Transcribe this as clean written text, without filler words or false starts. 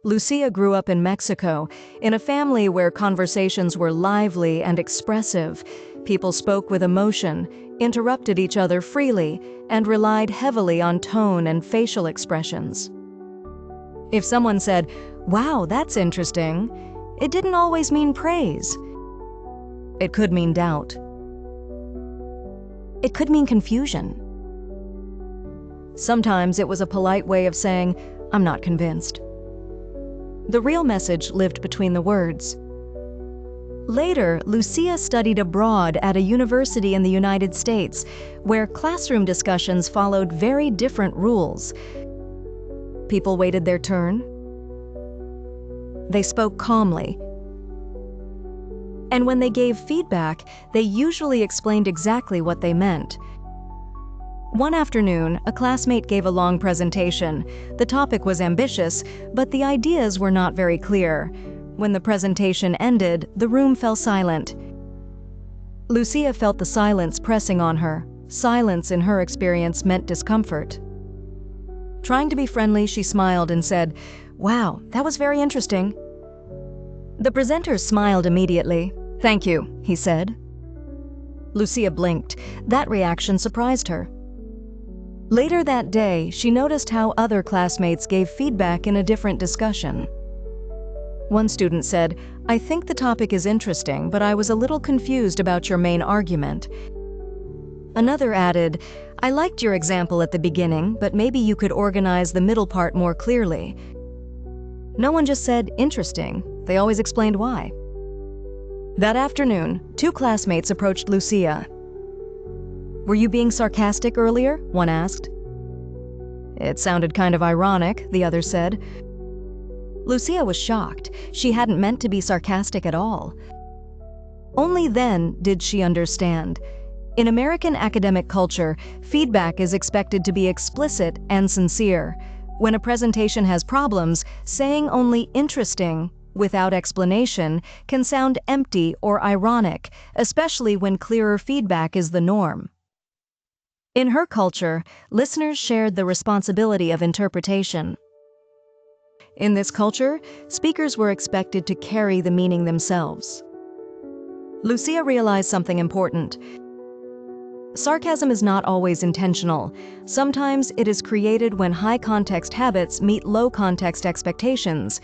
Lucia grew up in Mexico, in a family where conversations were lively and expressive. People spoke with emotion, interrupted each other freely, and relied heavily on tone and facial expressions. If someone said, "Wow, that's interesting," it didn't always mean praise. It could mean doubt. It could mean confusion. Sometimes it was a polite way of saying, "I'm not convinced." The real message lived between the words. Later, Lucia studied abroad at a university in the United States, where classroom discussions followed very different rules. People waited their turn. They spoke calmly. And when they gave feedback, they usually explained exactly what they meant. One afternoon, a classmate gave a long presentation. The topic was ambitious, but the ideas were not very clear. When the presentation ended, the room fell silent. Lucia felt the silence pressing on her. Silence, in her experience, meant discomfort. Trying to be friendly, she smiled and said, "Wow, that was very interesting." The presenter smiled immediately. "Thank you," he said. Lucia blinked. That reaction surprised her. Later that day, she noticed how other classmates gave feedback in a different discussion. One student said, "I think the topic is interesting, but I was a little confused about your main argument." Another added, "I liked your example at the beginning, but maybe you could organize the middle part more clearly." No one just said, "Interesting." They always explained why. That afternoon, two classmates approached Lucia. "Were you being sarcastic earlier?" one asked. "It sounded kind of ironic," the other said. Lucia was shocked. She hadn't meant to be sarcastic at all. Only then did she understand. In American academic culture, feedback is expected to be explicit and sincere. When a presentation has problems, saying only "interesting" without explanation can sound empty or ironic, especially when clearer feedback is the norm. In her culture, listeners shared the responsibility of interpretation. In this culture, speakers were expected to carry the meaning themselves. Lucia realized something important. Sarcasm is not always intentional. Sometimes it is created when high-context habits meet low-context expectations.